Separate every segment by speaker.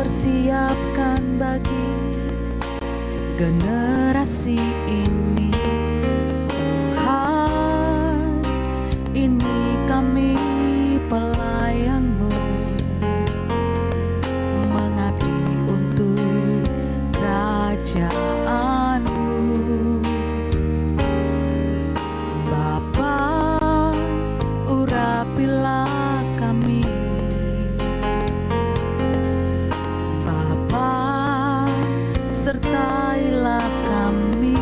Speaker 1: persiapkan bagi generasi ini. Tuhan, ini kami pelayan-Mu, mengabdi untuk kerajaan-Mu. Bapa, urapilah kami. Bapa, sertailah kami.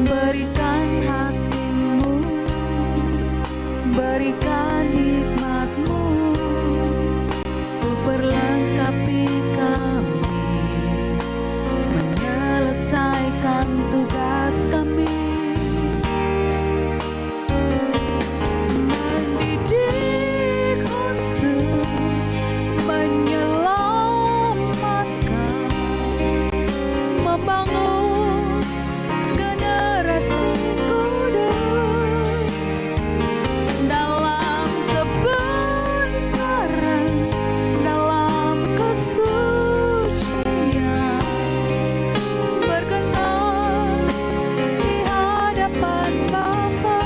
Speaker 1: Berikan hati-Mu, berikan hikmat-Mu, perlengkapi kami, menyelesaikan tugas kami. Mendidik untuk menyelamatkan, membangun generasi kudus dalam kebenaran, dalam kesucian, berkenan di hadapan Bapa.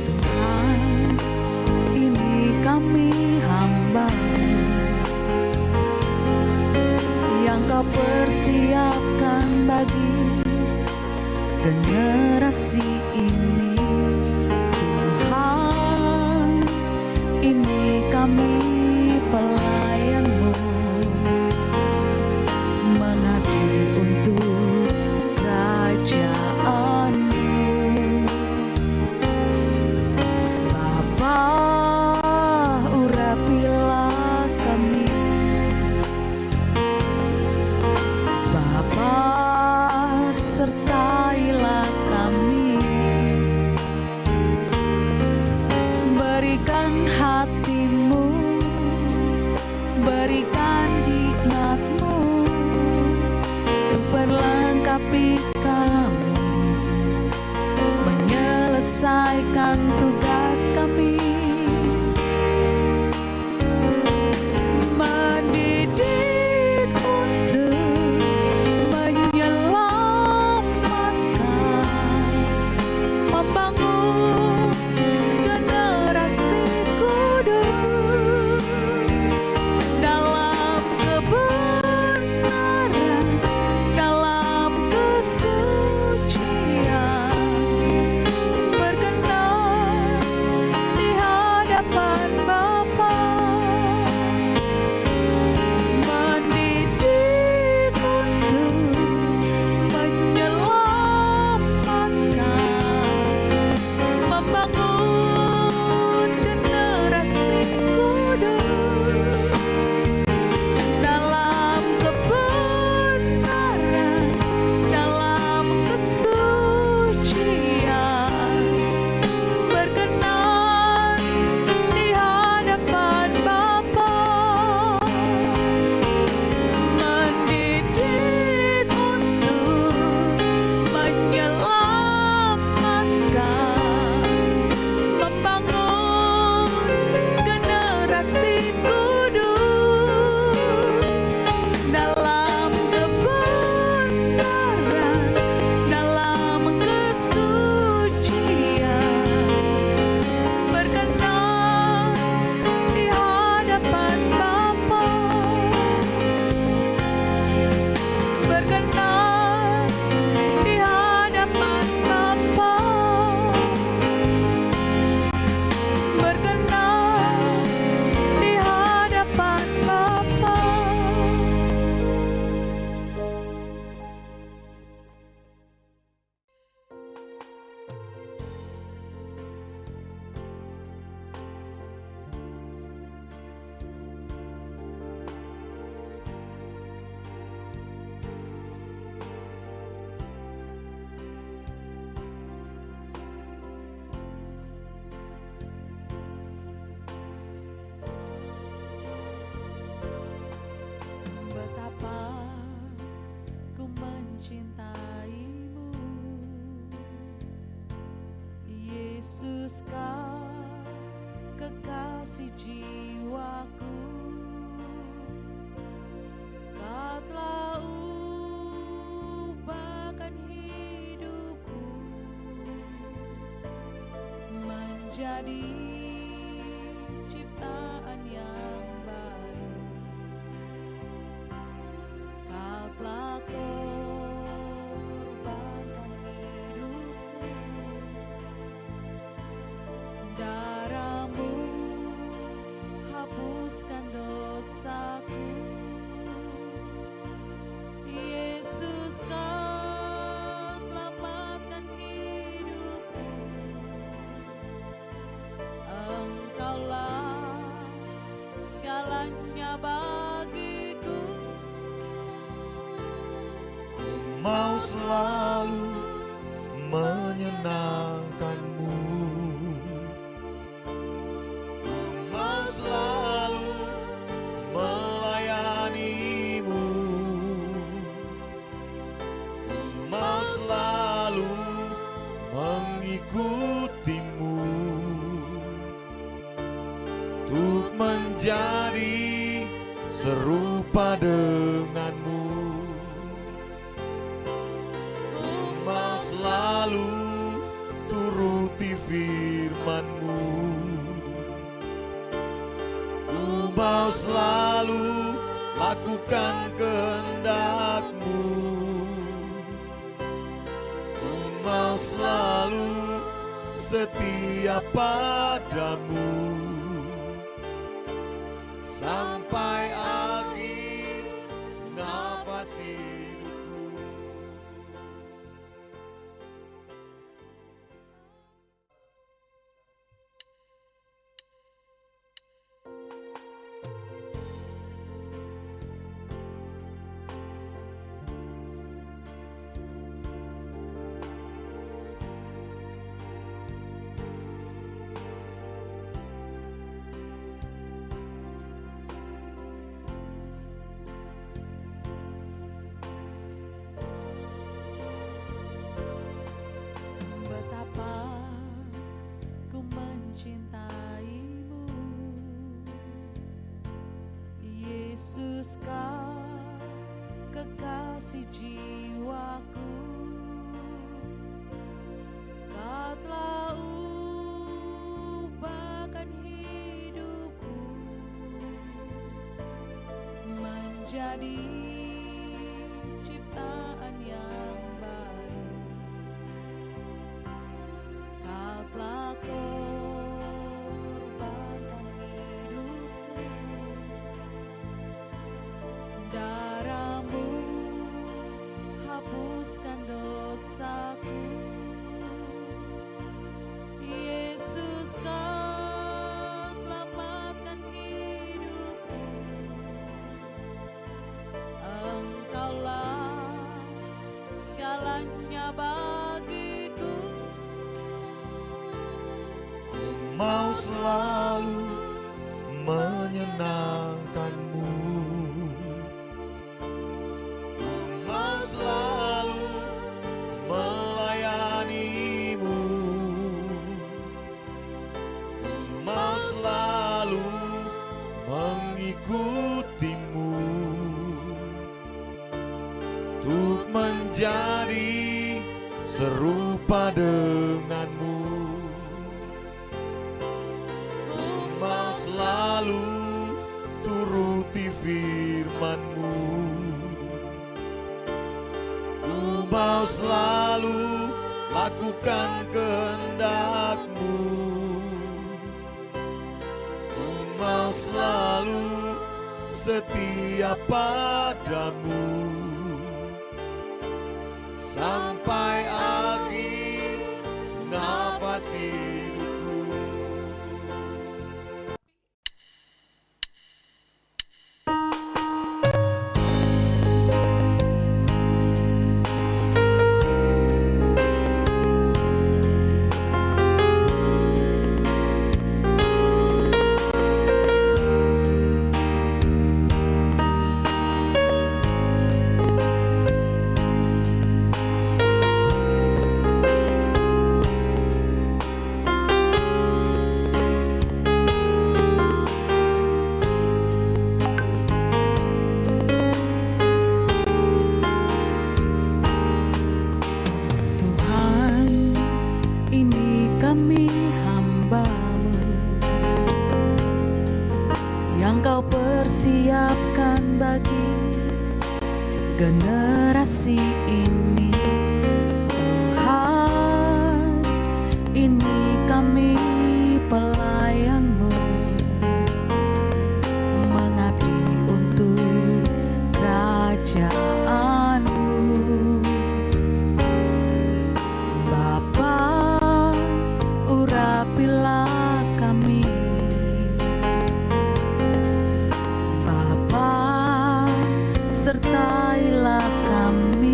Speaker 1: Tuhan, ini kami hamba yang Kau persiapkan bagi generasi ini. Tuhan, ini kami pelayan-Mu, mengabdi untuk kerajaan-Mu. Bapa, urapilah kami. Bapa, sertailah kami. Berikan hati-Mu, berikan hikmat-Mu, untuk perlengkapi kami, menyelesaikan tugas kami. Mendidik untuk menyelamatkan, membangun generasi kudus dalam kebenaran, dalam kesucian, berkenan Yesus kau kekasih jiwaku, kau telah ubahkan hidupku menjadi ciptaan yang baru. Kau telah korbankan hidupmu, darahmu hapuskan dosaku. Yesus kau selamatkan hidupku, Engkaulah segalanya bagiku.
Speaker 2: Mau selalu menyenangkanmu, mau selalu melayanimu, mau selalu mengikutimu, untuk menjadi serupa denganmu. Mau selalu turuti firman-Mu, ku mau selalu lakukan kehendak-Mu, ku mau selalu setia padamu sampai akhir nafas hidupku.
Speaker 1: Betapa ku mencintaimu, Yesus kau kekasih jiwaku, kau telah ubahkan hidupku menjadi ciptaan yang baru. Kau telah korbankan hidupmu, darahmu hapuskan dosaku. Yesus kau selamatkan hidupku, Engkaulah segalanya bagiku.
Speaker 2: Mau selalu menyenangkanmu, mau selalu melayanimu, mau selalu mengikutimu, untuk menjadi serupa denganmu. Mau selalu turuti firman-Mu, ku mau selalu lakukan kehendak-Mu, ku mau selalu setia padamu sampai akhir nafas hidupku.
Speaker 1: generasi ini. Tuhan, ini kami pelayan-Mu, mengabdi untuk kerajaan-Mu. Bapa, urapilah kami. Bapa, sertailah kami.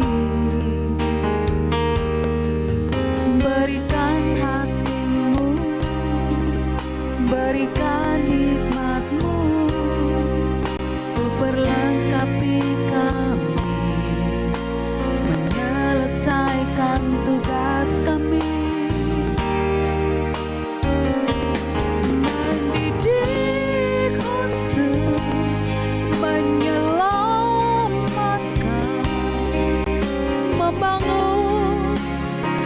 Speaker 1: Berikan hati-Mu, berikan hikmat-Mu, untuk perlengkapi kami, menyelesaikan tugas kami. Mendidik untuk menyelamatkan, membangun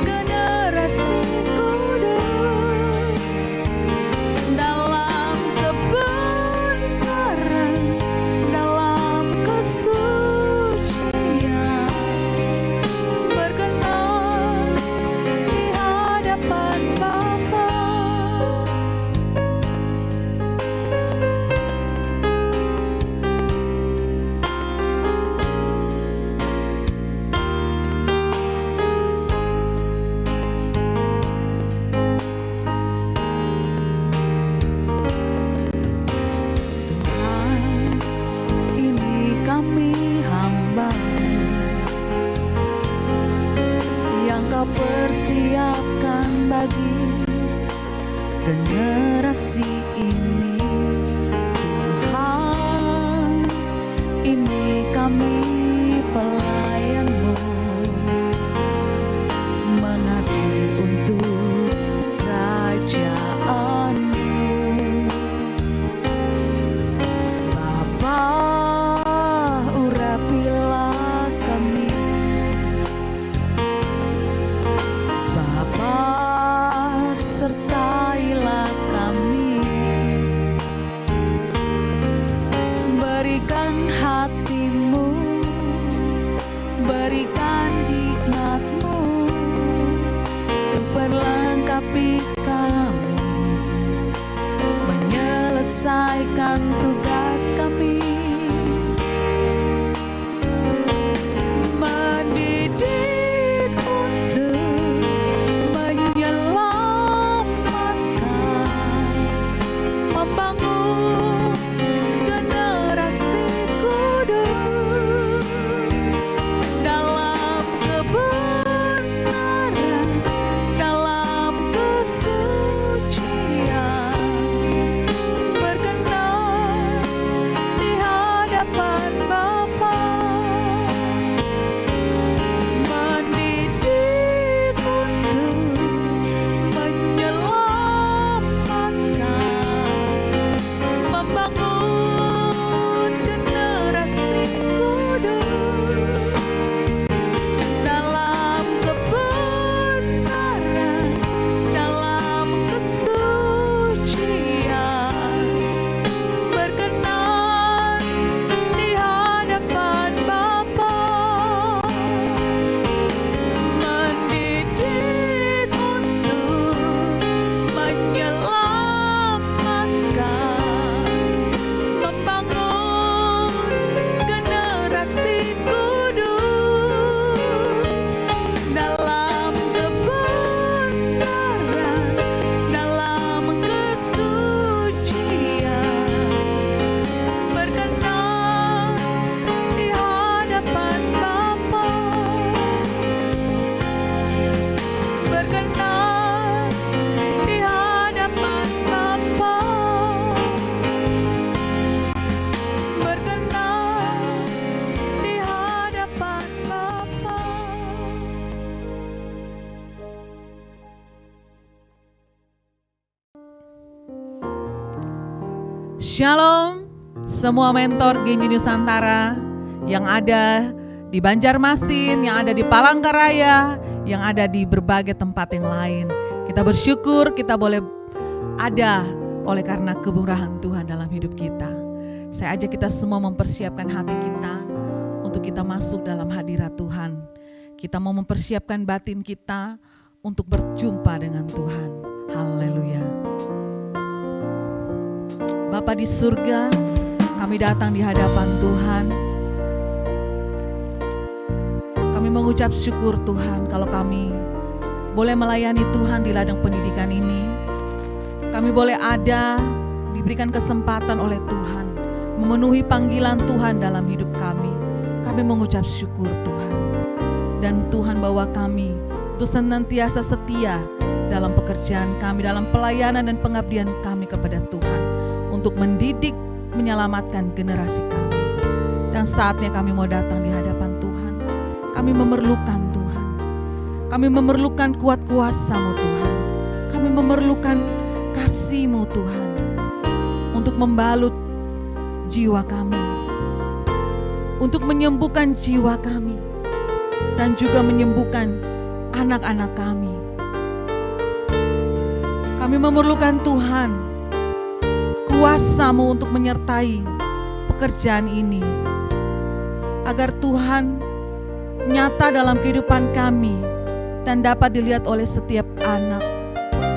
Speaker 1: generasi kudus dalam kebenaran, dalam kesucian, berkenan di hadapan Bapa. Tuhan, ini kami hamba yang Kau persiapkan bagi generasi ini. Tuhan, ini kami pelayan-Mu, mengabdi untuk kerajaan-Mu. Bapa, urapilah kami. Bapa, sertailah kami. Berikan hati-Mu, berikan hikmat-Mu, untuk perlengkapi kami, menyelesaikan tugas kami. Mendidik untuk menyelamatkan, membangun generasi kudus dalam kebenaran, dalam kesucian, berkenan di hadapan Bapa. Mendidik untuk menyelamatkan, membangun generasi kudus dalam kebenaran, dalam kesucian, berkenan di hadapan Bapa. Mendidik untuk menyelamatkan, membangun generasi kudus dalam kebenaran, dalam kesucian, berkenan di hadapan Bapa. Berkenan di hadapan Bapa. Berkenan di hadapan Bapa. Shalom semua mentor Genji Nusantara yang ada di Banjarmasin, yang ada di Palangkaraya, yang ada di berbagai tempat yang lain. Kita bersyukur kita boleh ada oleh karena kemurahan Tuhan dalam hidup kita. Saya ajak kita semua mempersiapkan hati kita untuk kita masuk dalam hadirat Tuhan. Kita mau mempersiapkan batin kita untuk berjumpa dengan Tuhan. Haleluya. Bapa di surga, kami datang di hadapan Tuhan. Kami mengucap syukur Tuhan kalau kami boleh melayani Tuhan di ladang pendidikan ini. Kami boleh ada, diberikan kesempatan oleh Tuhan, memenuhi panggilan Tuhan dalam hidup kami. Kami mengucap syukur Tuhan. Dan Tuhan bawa kami untuk senantiasa setia dalam pekerjaan kami, dalam pelayanan dan pengabdian kami kepada Tuhan, untuk mendidik, menyelamatkan generasi kami. Dan saatnya kami mau datang di hadapan Tuhan. Kami memerlukan Tuhan. Kami memerlukan kuat kuasa-Mu Tuhan. Kami memerlukan kasih-Mu Tuhan, untuk membalut jiwa kami, untuk menyembuhkan jiwa kami, dan juga menyembuhkan anak-anak kami. Kami memerlukan Tuhan, kuasa-Mu untuk menyertai pekerjaan ini, agar Tuhan nyata dalam kehidupan kami dan dapat dilihat oleh setiap anak.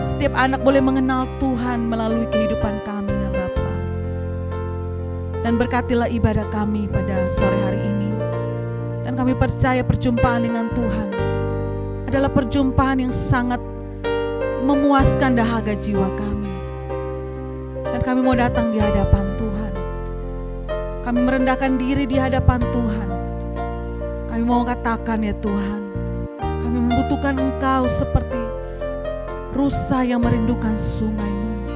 Speaker 1: Setiap anak boleh mengenal Tuhan melalui kehidupan kami ya Bapa. Dan berkatilah ibadah kami pada sore hari ini. Dan kami percaya perjumpaan dengan Tuhan adalah perjumpaan yang sangat memuaskan dahaga jiwa kami. Dan kami mau datang di hadapan Tuhan. Kami merendahkan diri di hadapan Tuhan. Kami mau katakan ya Tuhan, kami membutuhkan Engkau seperti rusa yang merindukan sungai-Mu,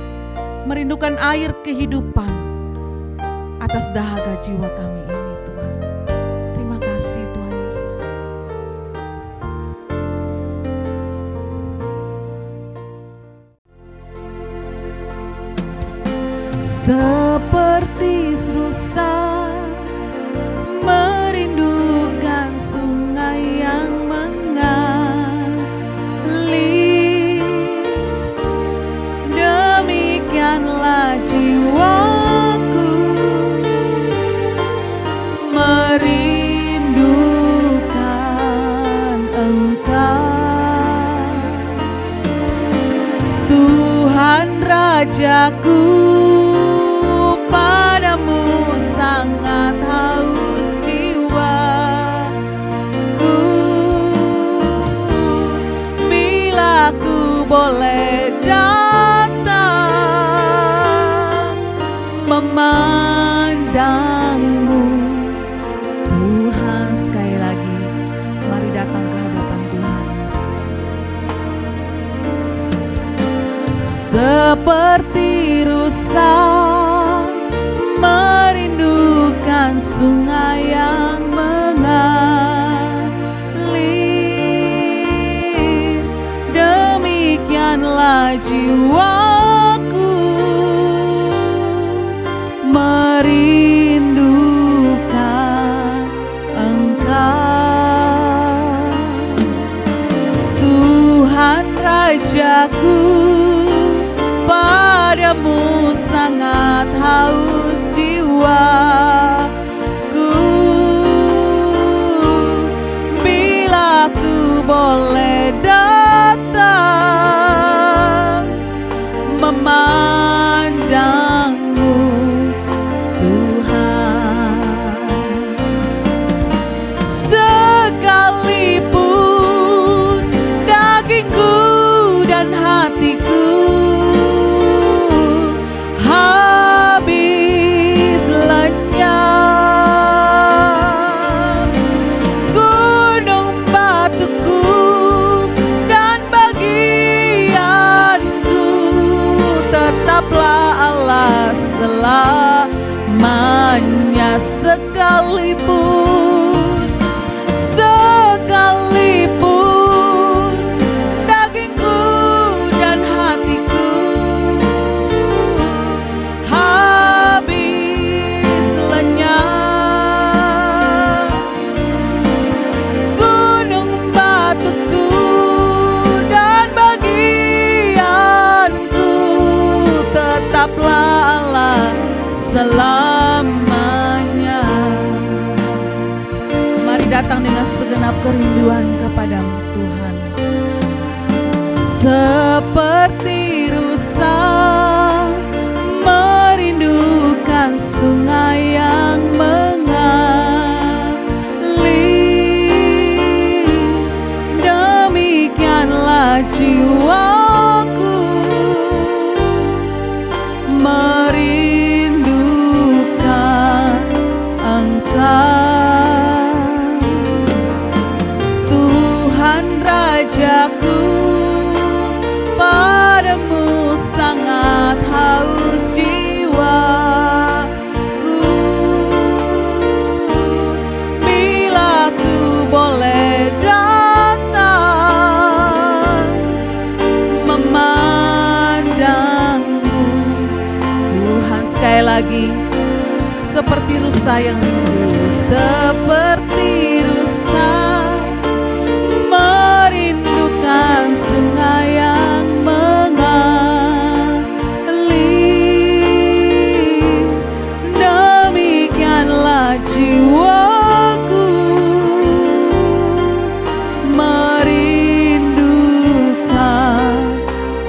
Speaker 1: merindukan air kehidupan atas dahaga jiwa kami ini Tuhan. Terima kasih Tuhan Yesus. Seperti rusa merindukan sungai yang mengalir, demikianlah jiwaku merindukan Engkau, Tuhan Rajaku. Padamu sangat haus jiwaku, bila ku boleh datang memandang-Mu Tuhan. Sekali lagi mari datang ke hadapan Tuhan. Seperti rusa merindukan sungai yang mengalir, demikianlah jiwaku merindukan Engkau, Tuhan Rajaku. Padamu sangat haus jiwaku, bila ku boleh datang memandang-Mu Tuhan. Sekalipun dagingku dan hatiku habis lenyap, gunung batuku dan bagianku tetaplah Allah selamanya. Sekalipun dagingku dan hatiku habis lenyap, gunung batuku dan bagianku tetaplah Allah selamanya. datang dengan segenap kerinduan kepadamu Tuhan. Seperti rusa merindukan sungai yang mengalir, demikianlah jiwaku merindukan Engkau. Tuhan Rajaku, padamu sangat haus jiwaku. Bila ku boleh datang memandangmu Tuhan, sekali lagi, seperti rusa yang rindu, seperti rusa merindukan sungai yang mengalir, demikianlah jiwaku merindukan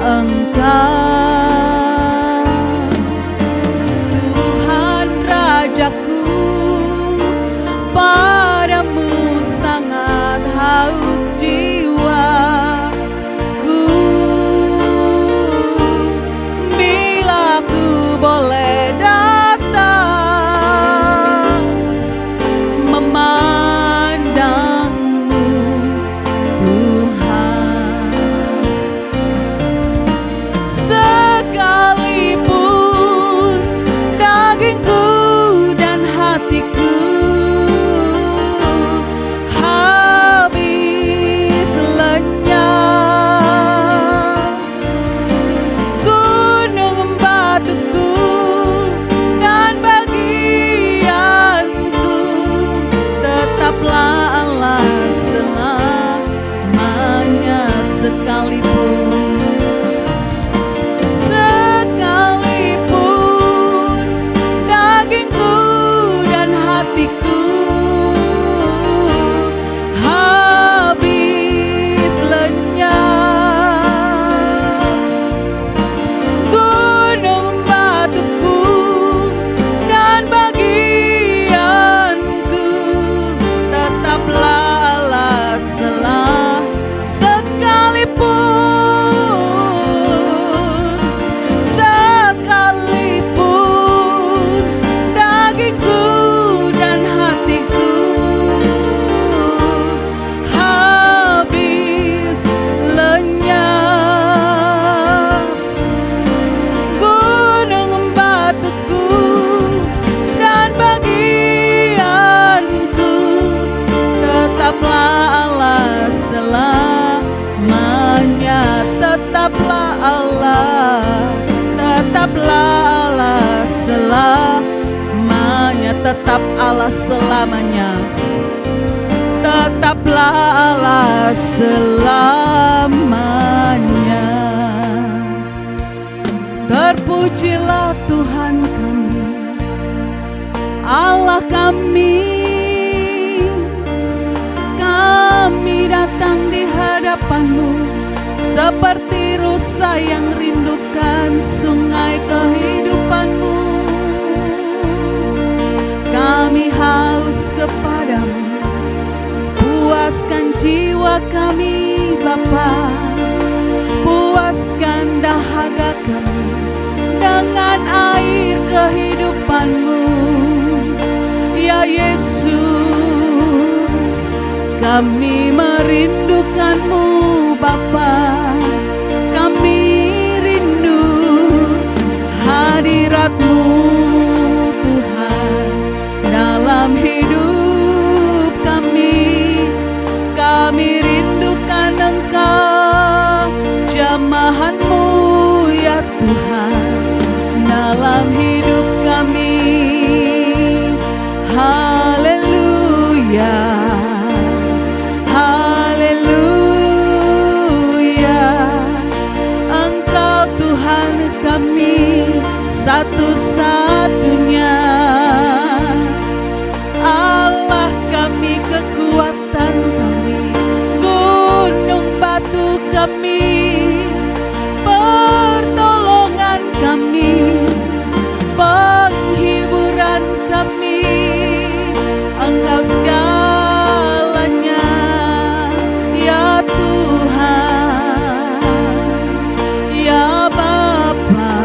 Speaker 1: Engkau. Tuhan Rajaku, padamu sangat haus jiwaku. Bila ku boleh datang memandangmu Tuhan, sekalipun dagingku dan hatiku habis lenyap, gunung batuku dan bagianku tetaplah Allah selamanya. Sekalipun dagingku dan hatiku habis lenyap, gunung batuku dan bagianku tetaplah Allah sekalipun dagingku dan hatiku habis lenyap, gunung batuku dan bagianku tetaplah Allah selamanya. Tetaplah Allah selamanya. Tetap Allah selamanya. Tetaplah Allah selamanya. Terpujilah Tuhan kami, Allah kami. Kami datang di hadapan-Mu seperti rusa yang rindukan sungai kehidupan-Mu. Kami haus kepadamu, puaskan jiwa kami Bapa, puaskan dahaga kami dengan air kehidupan-Mu. Ya Yesus, kami merindukan-Mu Bapa, kami rindu hadirat-Mu Tuhan dalam hidup kami. Kami rindukan Engkau, jamahan-Mu ya Tuhan dalam hidup kami. Haleluya, haleluya. Engkau Tuhan kami satu-satunya, Allah kami, kekuatan kami, pertolongan kami, penghiburan kami, Engkau segalanya, ya Tuhan, ya Bapa,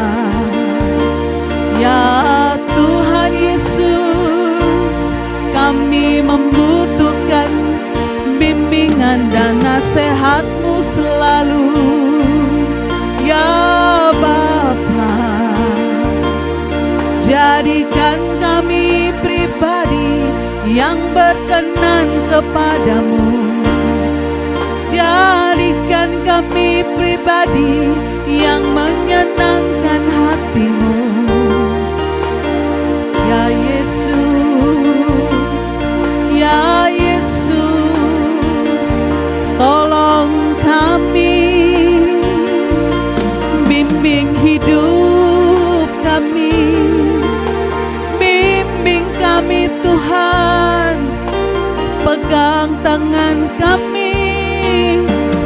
Speaker 1: ya Tuhan Yesus. Kami membutuhkan bimbingan dan nasihat-Mu selalu, ya Bapa. Jadikan kami pribadi yang berkenan kepadamu. Jadikan kami pribadi yang menyenangkan hati-Mu, ya Yesus, ya Yesus. Tolong kami, bimbing hidup kami, bimbing kami Tuhan, pegang tangan kami,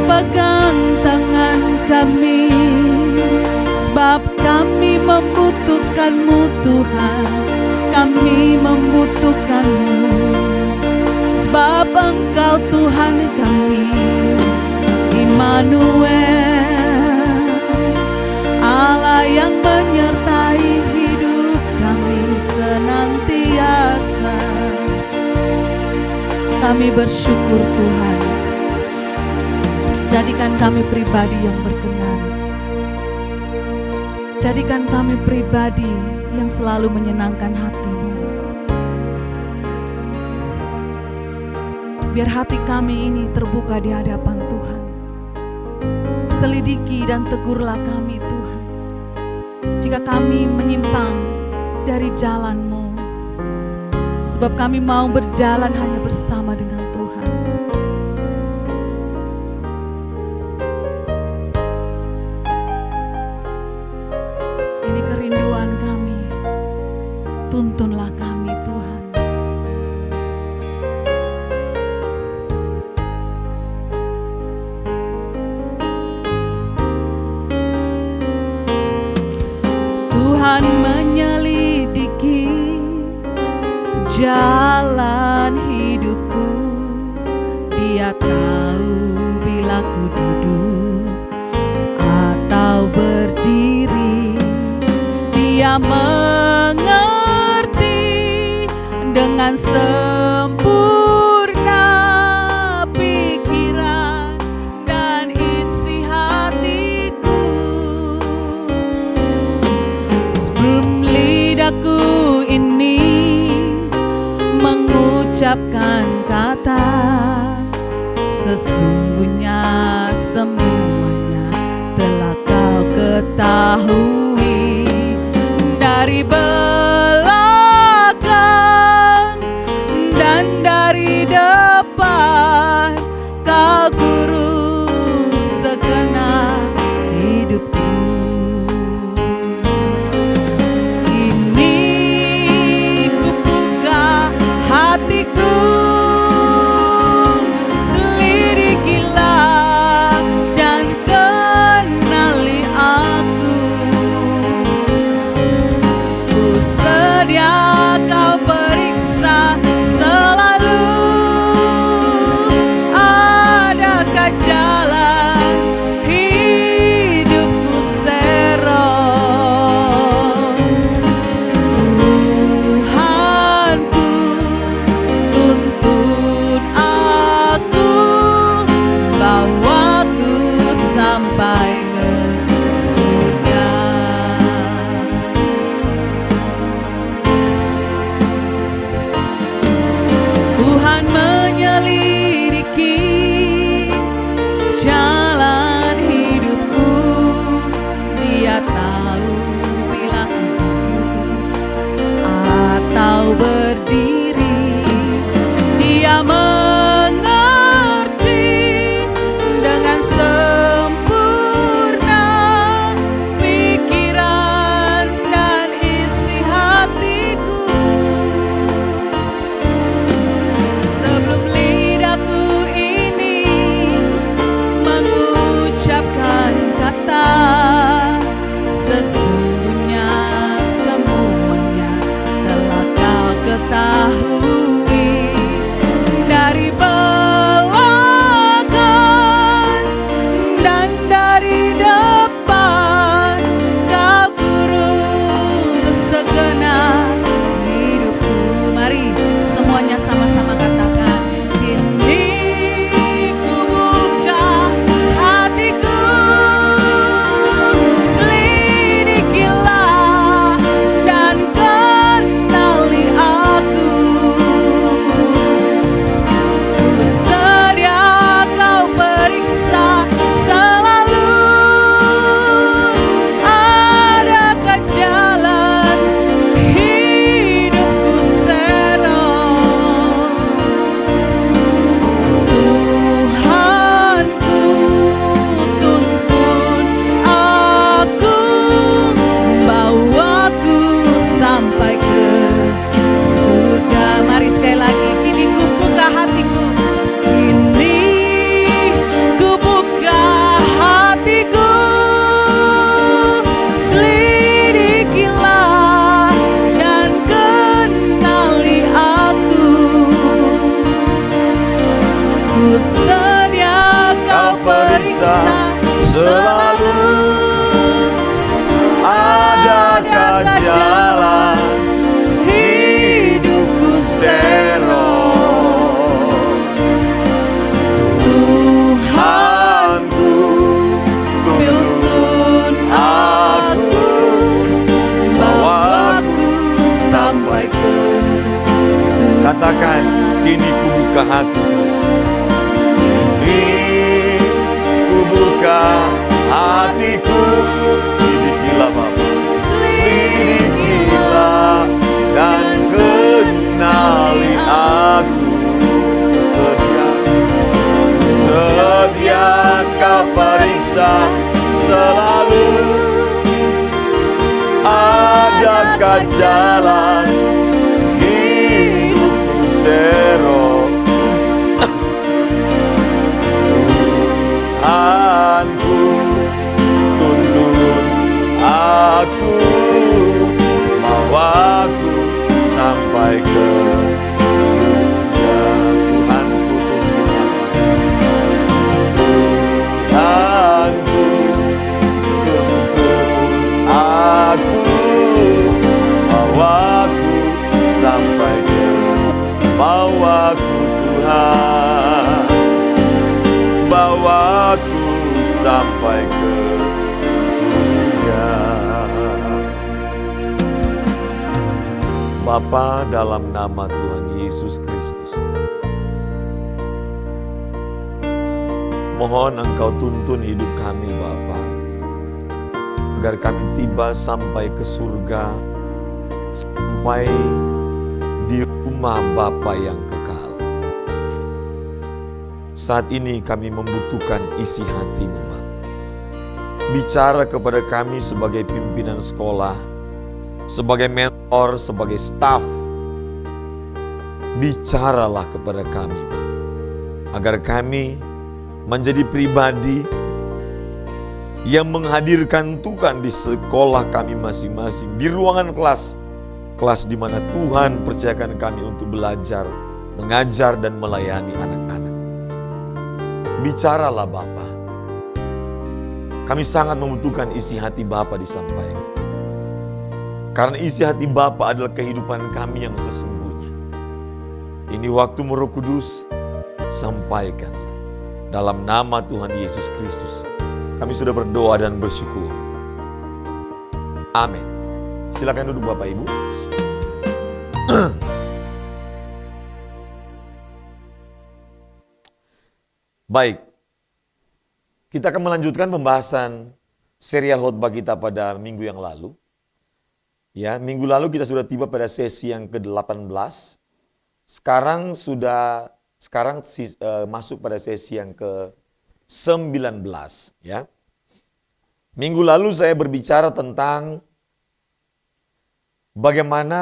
Speaker 1: pegang tangan kami, sebab kami membutuhkan-Mu Tuhan, kami membutuhkan-Mu, sebab Engkau Tuhan kami, Immanuel, Allah yang menyertai hidup kami senantiasa. Kami bersyukur Tuhan, jadikan kami pribadi yang berkenan, jadikan kami pribadi yang selalu menyenangkan hati-Mu. Biar hati kami ini terbuka di hadapan Tuhan. Selidiki dan tegurlah kami Tuhan, jika kami menyimpang dari jalan-Mu, sebab kami mau berjalan hanya bersama dengan Tuhan. Ini kerinduan kami, tuntunlah kami Tuhan. Tuhan menyelidiki jalan hidupku, Dia tahu bila ku duduk atau berdiri. Dia mengerti dengan sempurna pikiran dan isi hatiku. Sebelum lidahku ini mengucapkan kata, sesungguhnya semuanya telah Kau ketahui. Dari belakang dan dari depan, Kau guru segenap hidupku. Ini ku buka hatiku, selidikilah dan kenali aku. Ku sedia Kau periksa selalu, adakah jalan hidupku serong. Tuhanku, tuntun aku, bawaku sampai ke surga. Tuhan menyelidiki jalan hidupku, Dia tahu bila ku duduk atau berdiri. Dia mengerti dengan sempurna pikiran dan isi hatiku. Sebelum lidahku ini mengucap sampai ke surga.
Speaker 2: Katakan, kini ku buka hatiku. Kini ku buka hatiku. Selidikilah Bapa, selidikilah dan kenali aku. Sedia kau periksa selalu. Adakah jalan hidupku sero? Tuhanku, tuntun aku, bawaku sampai ke surga. Tuhanku, tuntun aku. Tuhanku, tuntun aku, bawaku sampai ke, bawaku Tuhan, bawaku sampai ke surga. Bapa, dalam nama Tuhan Yesus Kristus, mohon Engkau tuntun hidup kami Bapa, agar kami tiba sampai ke surga, sampai di rumah Bapa yang kekal. Saat ini kami membutuhkan isi hati-Mu, Bapa. Bicara kepada kami sebagai pimpinan sekolah, sebagai mentor, sebagai staf. Bicaralah kepada kami, Bapa, agar kami menjadi pribadi yang menghadirkan Tuhan di sekolah kami masing-masing, di ruangan kelas di mana Tuhan percayakan kami untuk belajar, mengajar, dan melayani anak-anak. Bicaralah Bapa. Kami sangat membutuhkan isi hati Bapa disampaikan. Karena isi hati Bapa adalah kehidupan kami yang sesungguhnya. Ini waktu-Mu Roh Kudus, sampaikanlah. Dalam nama Tuhan Yesus Kristus, kami sudah berdoa dan bersyukur. Amin. Silakan duduk Bapak Ibu. Baik, kita akan melanjutkan pembahasan serial khotbah kita pada minggu yang lalu. Ya, minggu lalu kita sudah tiba pada sesi yang ke-18. Sekarang masuk pada sesi yang ke-19, ya. Minggu lalu saya berbicara tentang bagaimana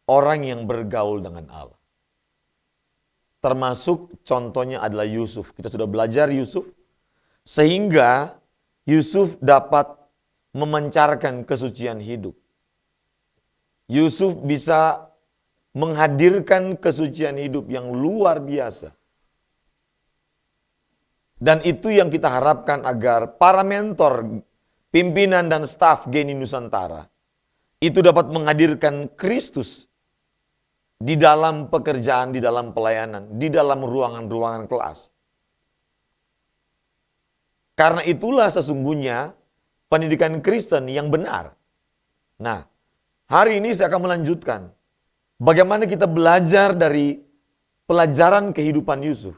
Speaker 2: orang yang bergaul dengan Allah. Termasuk contohnya adalah Yusuf. Kita sudah belajar Yusuf, sehingga Yusuf dapat memancarkan kesucian hidup. Yusuf bisa menghadirkan kesucian hidup yang luar biasa. Dan itu yang kita harapkan agar para mentor, pimpinan dan staf Geni Nusantara itu dapat menghadirkan Kristus di dalam pekerjaan, di dalam pelayanan, di dalam ruangan-ruangan kelas. Karena itulah sesungguhnya pendidikan Kristen yang benar. Nah, hari ini saya akan melanjutkan bagaimana kita belajar dari pelajaran kehidupan Yusuf.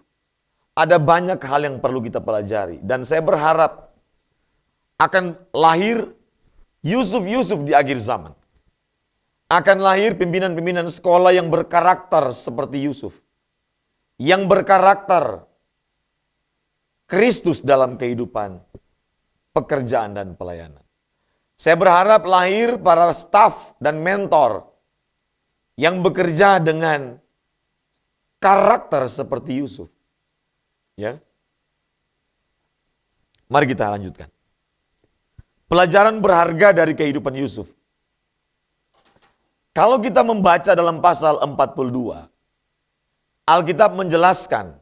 Speaker 2: Ada banyak hal yang perlu kita pelajari. Dan saya berharap akan lahir Yusuf-Yusuf di akhir zaman. Akan lahir pimpinan-pimpinan sekolah yang berkarakter seperti Yusuf. Yang berkarakter Kristus dalam kehidupan, pekerjaan dan pelayanan. Saya berharap lahir para staf dan mentor yang bekerja dengan karakter seperti Yusuf. Ya. Mari kita lanjutkan. Pelajaran berharga dari kehidupan Yusuf. Kalau kita membaca dalam pasal 42, Alkitab menjelaskan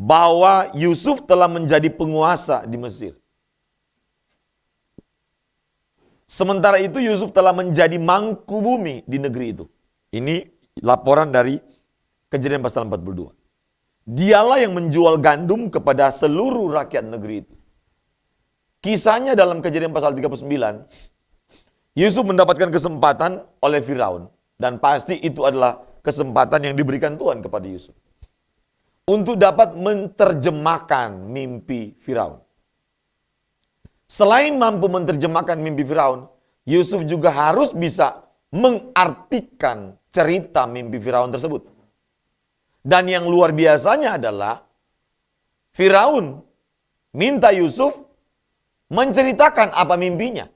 Speaker 2: bahwa Yusuf telah menjadi penguasa di Mesir. Sementara itu Yusuf telah menjadi mangku bumi di negeri itu. Ini laporan dari Kejadian pasal 42. Dialah yang menjual gandum kepada seluruh rakyat negeri itu. Kisahnya dalam Kejadian pasal 39, Yusuf mendapatkan kesempatan oleh Firaun. Dan pasti itu adalah kesempatan yang diberikan Tuhan kepada Yusuf. Untuk dapat menerjemahkan mimpi Firaun. Selain mampu menerjemahkan mimpi Firaun, Yusuf juga harus bisa mengartikan cerita mimpi Firaun tersebut. Dan yang luar biasanya adalah Firaun minta Yusuf menceritakan apa mimpinya.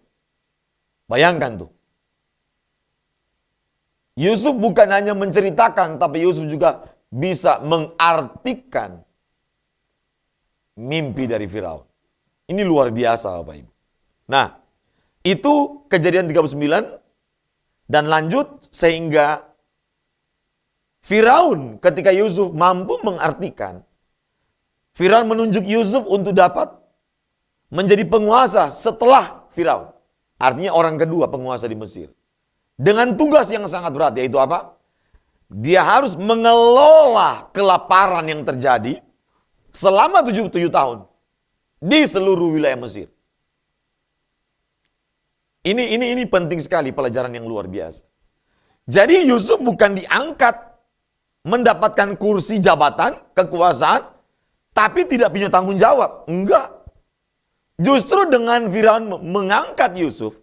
Speaker 2: Bayangkan tuh. Yusuf bukan hanya menceritakan, tapi Yusuf juga bisa mengartikan mimpi dari Firaun. Ini luar biasa Bapak Ibu. Nah, itu Kejadian 39 dan lanjut sehingga Firaun ketika Yusuf mampu mengartikan, Firaun menunjuk Yusuf untuk dapat menjadi penguasa setelah Firaun. Artinya orang kedua penguasa di Mesir. Dengan tugas yang sangat berat, yaitu apa? Dia harus mengelola kelaparan yang terjadi selama 77 tahun di seluruh wilayah Mesir. Ini penting sekali, pelajaran yang luar biasa. Jadi Yusuf bukan diangkat mendapatkan kursi jabatan, kekuasaan, tapi tidak punya tanggung jawab. Enggak. Justru dengan Firaun mengangkat Yusuf,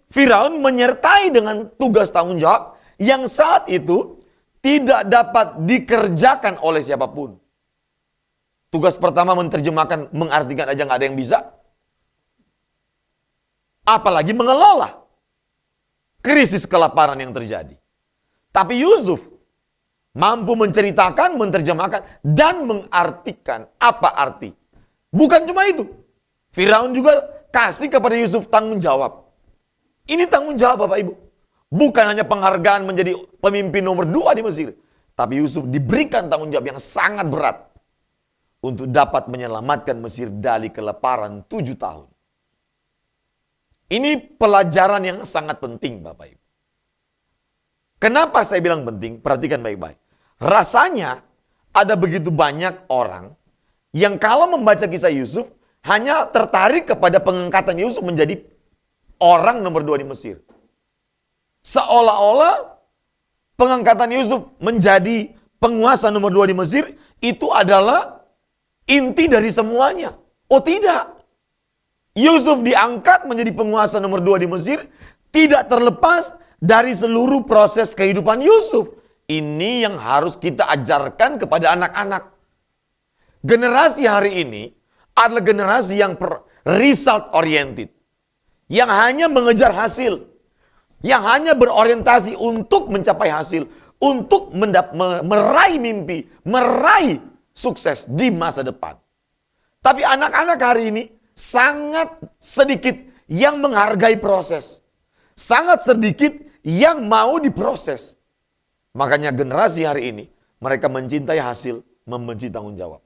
Speaker 2: Firaun menyertai dengan tugas tanggung jawab yang saat itu tidak dapat dikerjakan oleh siapapun. Tugas pertama menerjemahkan, mengartikan aja nggak ada yang bisa. Apalagi mengelola krisis kelaparan yang terjadi. Tapi Yusuf mampu menceritakan, menerjemahkan, dan mengartikan apa arti. Bukan cuma itu. Firaun juga kasih kepada Yusuf tanggung jawab. Ini tanggung jawab Bapak Ibu. Bukan hanya penghargaan menjadi pemimpin nomor 2 di Mesir. Tapi Yusuf diberikan tanggung jawab yang sangat berat. Untuk dapat menyelamatkan Mesir dari kelaparan 7 tahun. Ini pelajaran yang sangat penting Bapak Ibu. Kenapa saya bilang penting? Perhatikan baik-baik. Rasanya ada begitu banyak orang yang kalau membaca kisah Yusuf hanya tertarik kepada pengangkatan Yusuf menjadi orang nomor 2 di Mesir. Seolah-olah pengangkatan Yusuf menjadi penguasa nomor 2 di Mesir itu adalah inti dari semuanya. Oh tidak. Yusuf diangkat menjadi penguasa nomor 2 di Mesir tidak terlepas dari seluruh proses kehidupan Yusuf. Ini yang harus kita ajarkan kepada anak-anak. Generasi hari ini adalah generasi yang result oriented. Yang hanya mengejar hasil. Yang hanya berorientasi untuk mencapai hasil. Untuk meraih mimpi. Meraih sukses di masa depan. Tapi anak-anak hari ini sangat sedikit yang menghargai proses. Sangat sedikit yang mau diproses. Makanya generasi hari ini mereka mencintai hasil, membenci tanggung jawab.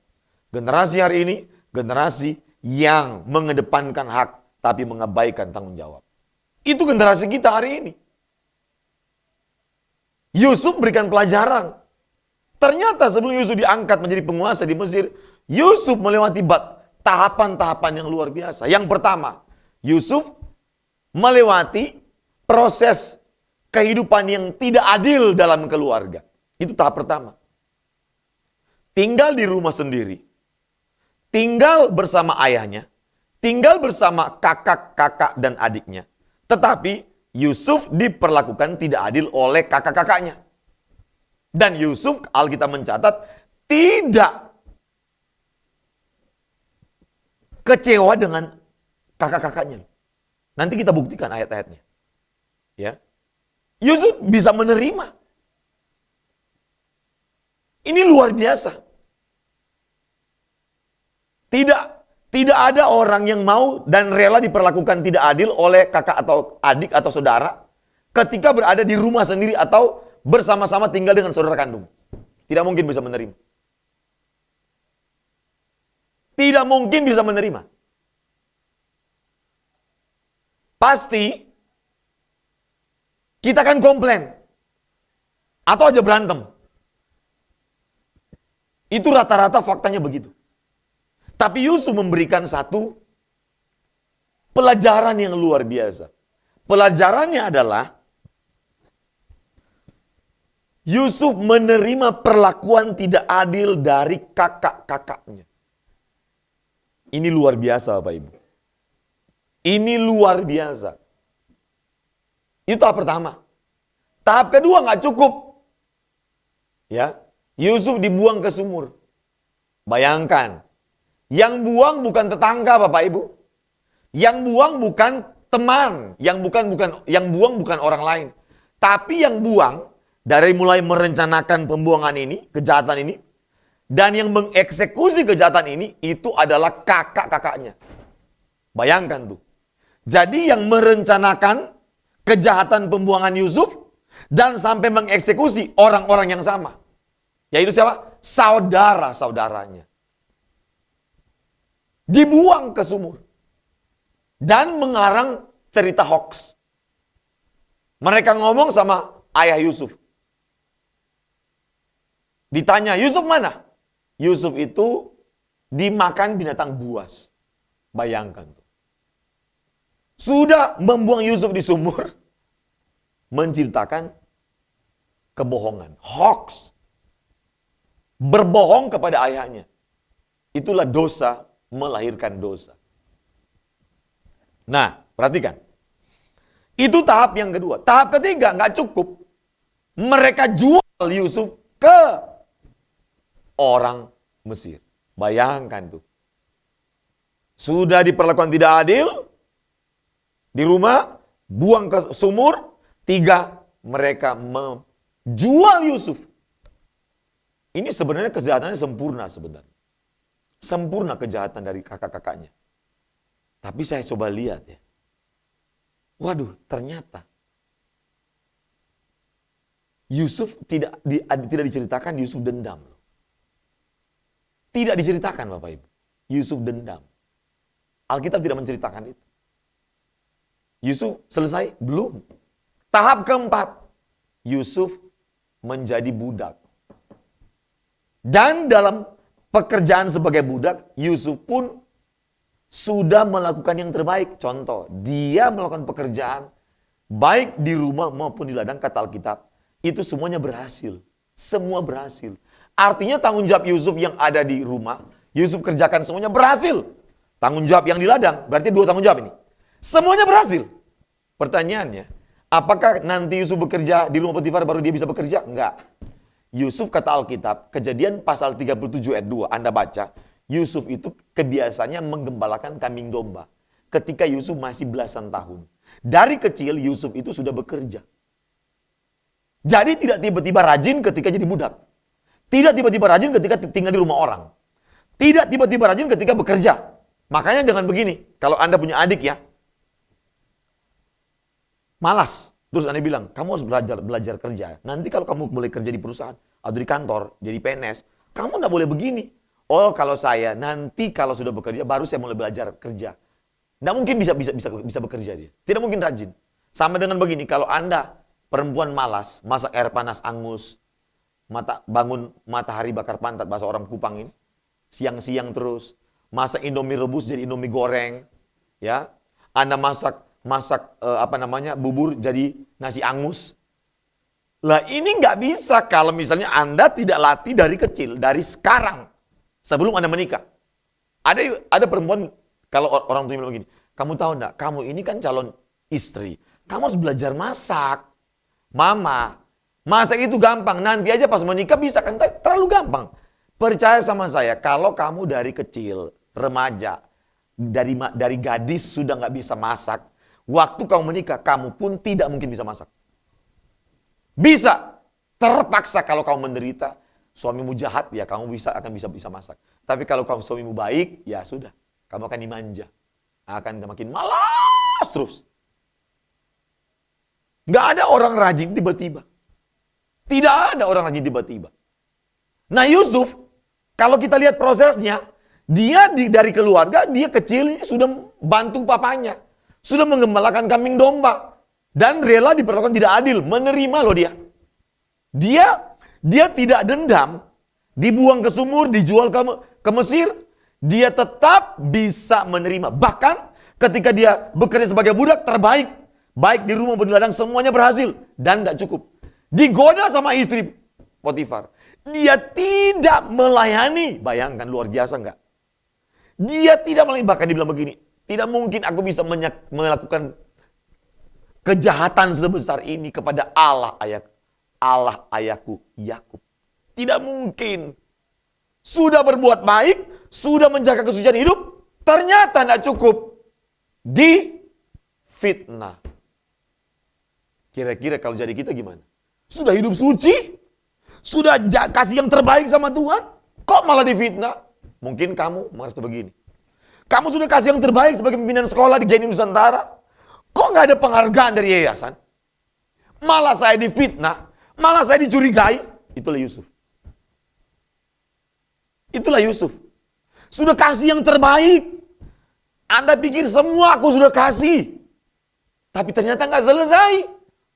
Speaker 2: Generasi hari ini, generasi yang mengedepankan hak, tapi mengabaikan tanggung jawab. Itu generasi kita hari ini. Yusuf berikan pelajaran. Ternyata sebelum Yusuf diangkat menjadi penguasa di Mesir, Yusuf melewati tahapan-tahapan yang luar biasa. Yang pertama, Yusuf melewati proses kehidupan yang tidak adil dalam keluarga. Itu tahap pertama. Tinggal di rumah sendiri. Tinggal bersama ayahnya, tinggal bersama kakak-kakak dan adiknya. Tetapi Yusuf diperlakukan tidak adil oleh kakak-kakaknya. Dan Yusuf, Alkitab mencatat, tidak kecewa dengan kakak-kakaknya. Nanti kita buktikan ayat-ayatnya. Ya. Yusuf bisa menerima. Ini luar biasa. Tidak ada orang yang mau dan rela diperlakukan tidak adil oleh kakak atau adik atau saudara ketika berada di rumah sendiri atau bersama-sama tinggal dengan saudara kandung. Tidak mungkin bisa menerima. Tidak mungkin bisa menerima. Pasti kita akan komplain atau aja berantem. Itu rata-rata faktanya begitu. Tapi Yusuf memberikan satu pelajaran yang luar biasa. Pelajarannya adalah Yusuf menerima perlakuan tidak adil dari kakak-kakaknya. Ini luar biasa Bapak Ibu. Ini luar biasa. Itu tahap pertama. Tahap kedua nggak cukup. Ya, Yusuf dibuang ke sumur. Bayangkan, yang buang bukan tetangga Bapak Ibu. Yang buang bukan teman, yang buang bukan orang lain. Tapi yang buang dari mulai merencanakan pembuangan ini, kejahatan ini, dan yang mengeksekusi kejahatan ini itu adalah kakak-kakaknya. Bayangkan tuh. Jadi yang merencanakan kejahatan pembuangan Yusuf dan sampai mengeksekusi orang-orang yang sama. Yaitu siapa? Saudara-saudaranya. Dibuang ke sumur. Dan mengarang cerita hoax. Mereka ngomong sama ayah Yusuf. Ditanya, Yusuf mana? Yusuf itu dimakan binatang buas. Bayangkan tuh. Sudah membuang Yusuf di sumur, menciptakan kebohongan, hoax. Berbohong kepada ayahnya. Itulah dosa melahirkan dosa. Nah, perhatikan. Itu tahap yang kedua. Tahap ketiga nggak cukup. Mereka jual Yusuf ke orang Mesir. Bayangkan tuh. Sudah diperlakukan tidak adil. Di rumah, buang ke sumur. 3, mereka menjual Yusuf. Ini sebenarnya kejahatannya sempurna sebenarnya. Sempurna kejahatan dari kakak-kakaknya. Tapi saya coba lihat ya. Waduh, ternyata Yusuf tidak diceritakan Yusuf dendam. Tidak diceritakan Bapak Ibu. Yusuf dendam. Alkitab tidak menceritakan itu. Yusuf selesai? Belum. Tahap keempat. Yusuf menjadi budak. Dan dalam pekerjaan sebagai budak, Yusuf pun sudah melakukan yang terbaik. Contoh, dia melakukan pekerjaan baik di rumah maupun di ladang, kata Alkitab. Itu semuanya berhasil. Semua berhasil. Artinya tanggung jawab Yusuf yang ada di rumah, Yusuf kerjakan semuanya berhasil. Tanggung jawab yang di ladang, berarti 2 tanggung jawab ini. Semuanya berhasil. Pertanyaannya, apakah nanti Yusuf bekerja di rumah Potifar baru dia bisa bekerja? Enggak. Yusuf kata Alkitab, Kejadian pasal 37 ayat 2, Anda baca, Yusuf itu kebiasaannya menggembalakan kambing domba. Ketika Yusuf masih belasan tahun. Dari kecil Yusuf itu sudah bekerja. Jadi tidak tiba-tiba rajin ketika jadi budak. Tidak tiba-tiba rajin ketika tinggal di rumah orang. Tidak tiba-tiba rajin ketika bekerja. Makanya jangan begini, kalau Anda punya adik ya, malas. Terus Anda bilang, kamu harus belajar kerja. Nanti kalau kamu boleh kerja di perusahaan atau di kantor, jadi PNS, kamu enggak boleh begini. Oh, kalau saya nanti kalau sudah bekerja baru saya mulai belajar kerja. Nggak mungkin bisa bekerja dia. Tidak mungkin rajin. Sama dengan begini, kalau Anda perempuan malas, masak air panas angus, bangun matahari bakar pantat bahasa orang Kupang ini, siang-siang terus, masak Indomie rebus jadi Indomie goreng, ya. Anda masak bubur jadi nasi angus. Lah ini nggak bisa kalau misalnya Anda tidak latih dari kecil, dari sekarang, sebelum Anda menikah. Ada perempuan, kalau orang tua bilang begini, kamu tahu enggak, kamu ini kan calon istri, kamu harus belajar masak. Mama, masak itu gampang, nanti aja pas menikah bisa kan, terlalu gampang. Percaya sama saya, kalau kamu dari kecil, remaja, dari gadis sudah nggak bisa masak, waktu kamu menikah, kamu pun tidak mungkin bisa masak. Bisa, terpaksa kalau kamu menderita, suamimu jahat, ya kamu akan bisa masak. Tapi kalau kamu suamimu baik, ya sudah, kamu akan dimanja. Akan makin malas terus. Nggak ada orang rajin tiba-tiba. Tidak ada orang rajin tiba-tiba. Nah Yusuf, kalau kita lihat prosesnya, dia dari keluarga, dia kecil ini sudah bantu papanya. Sudah menggembalakan kambing domba. Dan rela diperlakukan tidak adil. Menerima loh dia. Dia tidak dendam. Dibuang ke sumur, dijual ke Mesir. Dia tetap bisa menerima. Bahkan Ketika dia bekerja sebagai budak terbaik, baik di rumah maupun di ladang, semuanya berhasil. Dan tidak cukup. Digoda sama istri Potifar. Dia tidak melayani. Bayangkan, luar biasa enggak? Dia tidak melayani. Bahkan dia bilang begini, tidak mungkin aku bisa melakukan kejahatan sebesar ini kepada Allah ayahku Yakub. Tidak mungkin. Sudah berbuat baik, sudah menjaga kesucian hidup, ternyata tidak cukup. Difitnah. Kira-kira kalau jadi kita gimana? Sudah hidup suci, sudah kasih yang terbaik sama Tuhan, kok malah difitnah? Mungkin kamu merasa begini. Kamu sudah kasih yang terbaik sebagai pimpinan sekolah di GNI Nusantara, kok nggak ada penghargaan dari yayasan? Malah saya difitnah, malah saya dicurigai. Itulah Yusuf. Itulah Yusuf. Sudah kasih yang terbaik. Anda pikir semua aku sudah kasih. Tapi ternyata nggak selesai.